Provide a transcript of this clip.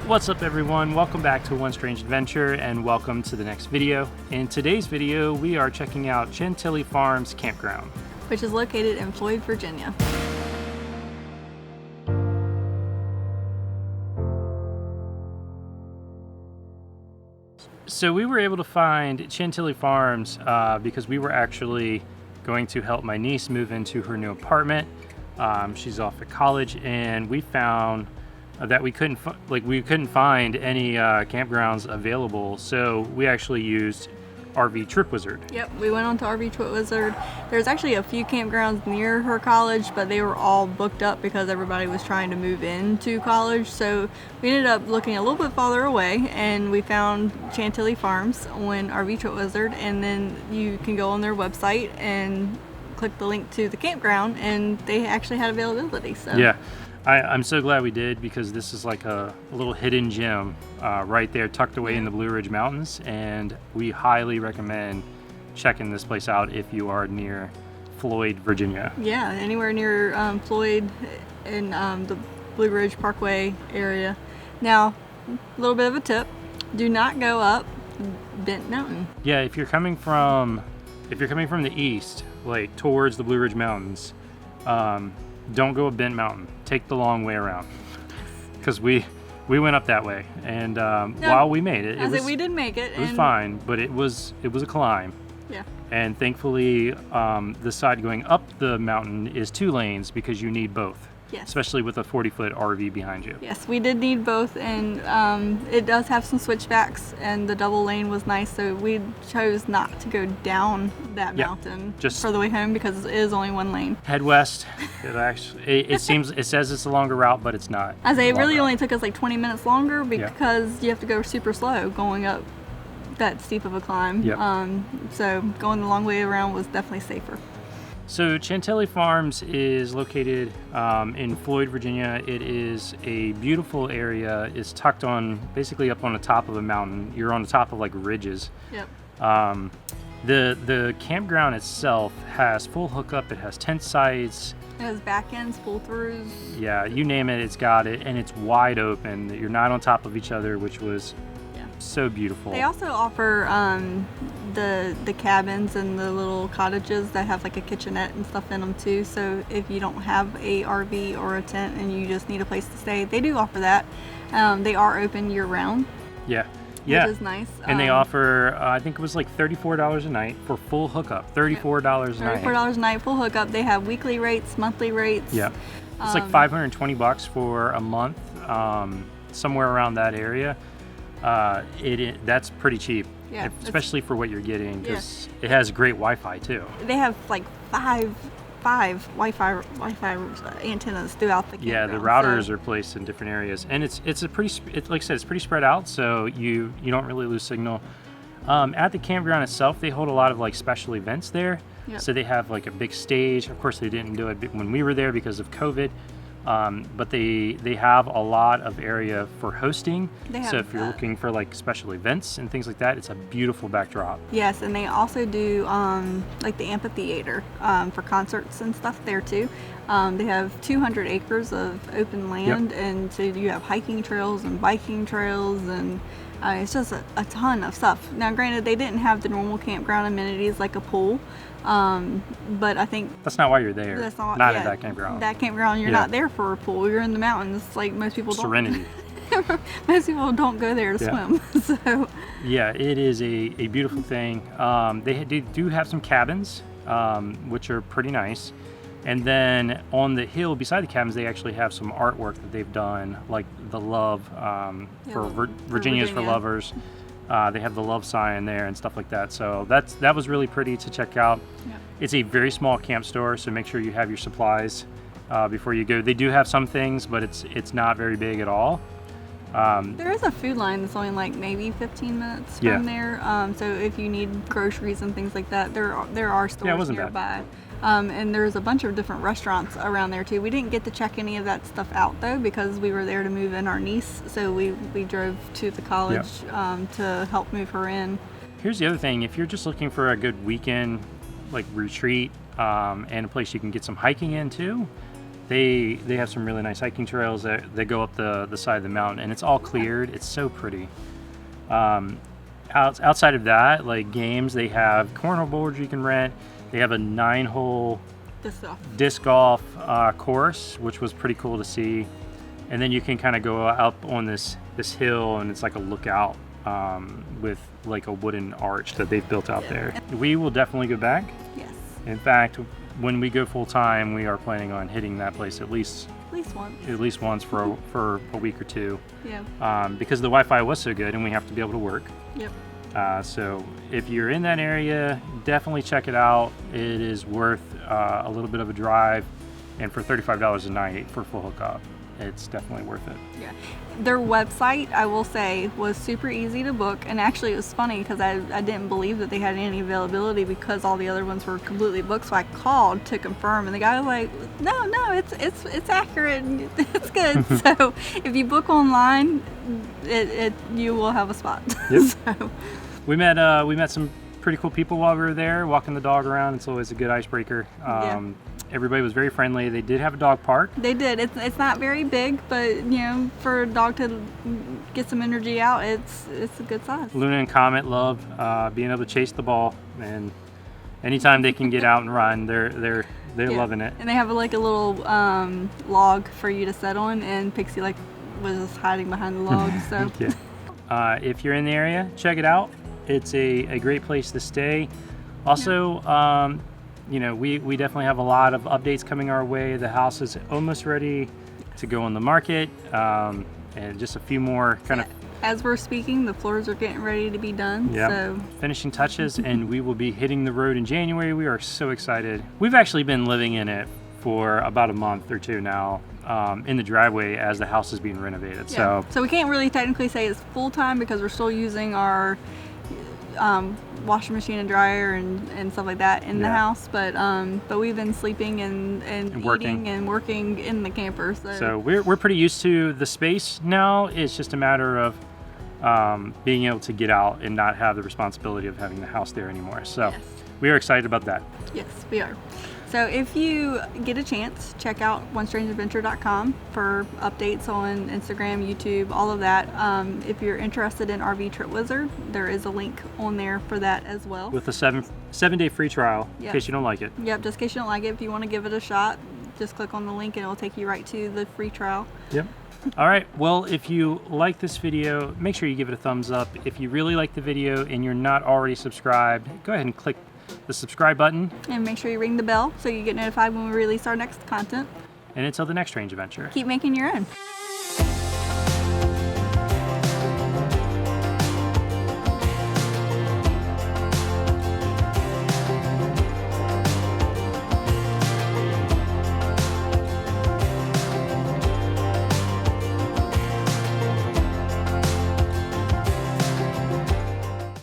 What's up everyone, welcome back to One Strange Adventure and welcome to the next video. In today's video we are checking out Chantilly Farms Campground, which is located in Floyd, Virginia. So we were able to find Chantilly Farms because we were actually going to help my niece move into her new apartment. She's off at college, and we found that we couldn't find any campgrounds available, so we actually used RV Trip Wizard. Yep, we went on to RV Trip Wizard. There's actually a few campgrounds near her college, but they were all booked up because everybody was trying to move into college. So we ended up looking a little bit farther away, and we found Chantilly Farms on RV Trip Wizard, and then you can go on their website and click the link to the campground, and they actually had availability. So yeah, I'm so glad we did, because this is like a little hidden gem right there tucked away in the Blue Ridge Mountains, and we highly recommend checking this place out if you are near Floyd, Virginia. Yeah, anywhere near Floyd and the Blue Ridge Parkway area. Now, a little bit of a tip: do not go up Bent Mountain. Yeah, if you're coming from the east, like towards the Blue Ridge Mountains, don't go up Bent Mountain. Take the long way around, because we went up that way, and while we made it, we did make it. It was fine, but it was a climb. Yeah. And thankfully, the side going up the mountain is 2 lanes, because you need both. Yes. Especially with a 40-foot RV behind you. Yes, we did need both, and it does have some switchbacks, and the double lane was nice, so we chose not to go down that mountain just for the way home, because it is only 1 lane. Head west. It says it's a longer route, but it's not. I say it really only took us like 20 minutes longer, because you have to go super slow going up that steep of a climb. Yep. So going the long way around was definitely safer. So Chantilly Farms is located in Floyd, Virginia. It is a beautiful area. It's tucked on, basically up on the top of a mountain. You're on the top of like ridges. Yep. The campground itself has full hookup. It has tent sites. It has back ends, pull throughs. Yeah, you name it, it's got it, and it's wide open. You're not on top of each other, which was so beautiful. They also offer the cabins and the little cottages that have like a kitchenette and stuff in them too. So if you don't have a RV or a tent and you just need a place to stay, they do offer that. They are open year round. Yeah. Which is nice. And they offer, I think it was like $34 a night for full hookup. $34 a night. $34 a night, full hookup. They have weekly rates, monthly rates. Yeah. It's like $520 for a month, somewhere around that area. That's pretty cheap, especially for what you're getting, because it has great Wi-Fi too. They have like five Wi-Fi antennas throughout the campground. Yeah, the routers are placed in different areas, and it's like I said, it's pretty spread out, so you don't really lose signal. At the campground itself, they hold a lot of like special events there. Yep. So they have like a big stage. Of course, they didn't do it when we were there because of COVID. But they have a lot of area for hosting. So if you're looking for like special events and things like that, it's a beautiful backdrop. Yes, and they also do like the amphitheater for concerts and stuff there too. They have 200 acres of open land, and so you have hiking trails and biking trails, and it's just a ton of stuff. Now, granted, they didn't have the normal campground amenities like a pool. But I think that's not why you're there. That's not at that campground. That campground, you're not there for a pool. You're in the mountains, like most people don't. Serenity. Most people don't go there to swim. So yeah, it is a beautiful thing. They do have some cabins, which are pretty nice. And then on the hill beside the cabins, they actually have some artwork that they've done, like the love for Virginia's for Lovers. They have the love sign there and stuff like that. So that was really pretty to check out. Yeah. It's a very small camp store, so make sure you have your supplies before you go. They do have some things, but it's not very big at all. There is a food line that's only like maybe 15 minutes from there. So if you need groceries and things like that, there are stores nearby. Bad. And there's a bunch of different restaurants around there too. We didn't get to check any of that stuff out though, because we were there to move in our niece. So we drove to the college to help move her in. Here's the other thing: if you're just looking for a good weekend like retreat and a place you can get some hiking in too, They have some really nice hiking trails that go up the side of the mountain, and it's all cleared. It's so pretty. Outside of that, like games, they have cornhole boards you can rent. They have a 9-hole disc golf course, which was pretty cool to see. And then you can kind of go up on this hill, and it's like a lookout with like a wooden arch that they've built out there. We will definitely go back. Yes. In fact, when we go full time, we are planning on hitting that place at least once for a week or two. Yeah. Because the Wi-Fi was so good, and we have to be able to work. Yep. So if you're in that area, definitely check it out. It is worth a little bit of a drive, and for $35 a night for full hookup, it's definitely worth it. Yeah. Their website, I will say, was super easy to book, and actually it was funny because I didn't believe that they had any availability because all the other ones were completely booked. So I called to confirm, and the guy was like, "No, it's accurate, it's good." So if you book online, you will have a spot. Yep. So. We met some pretty cool people while we were there, walking the dog around. It's always a good icebreaker. Yeah. Everybody was very friendly. They did have a dog park. They did. It's not very big, but you know, for a dog to get some energy out, it's a good size. Luna and Comet love being able to chase the ball, and anytime they can get out and run, they're loving it. And they have like a little log for you to sit on, and Pixie was just hiding behind the log. So yeah. If you're in the area, check it out. It's a great place to stay. Also, you know, we definitely have a lot of updates coming our way. The house is almost ready to go on the market, and just a few more kind of. As we're speaking, the floors are getting ready to be done. Yeah. So. Finishing touches, and we will be hitting the road in January. We are so excited. We've actually been living in it for about a month or two now, in the driveway as the house is being renovated. Yeah. So we can't really technically say it's full time because we're still using our washing machine and dryer and stuff like that in the house, but we've been sleeping and eating and working in the camper. So we're pretty used to the space now. It's just a matter of being able to get out and not have the responsibility of having the house there anymore. So yes. We are excited about that. Yes, we are. So if you get a chance, check out onestrangeadventure.com for updates on Instagram, YouTube, all of that. If you're interested in RV Trip Wizard, there is a link on there for that as well. With a seven-day free trial, in case you don't like it. Yep, just in case you don't like it. If you want to give it a shot, just click on the link and it will take you right to the free trial. Yep. All right, well, if you like this video, make sure you give it a thumbs up. If you really like the video and you're not already subscribed, go ahead and click the subscribe button. And make sure you ring the bell so you get notified when we release our next content. And until the next strange adventure, keep making your own.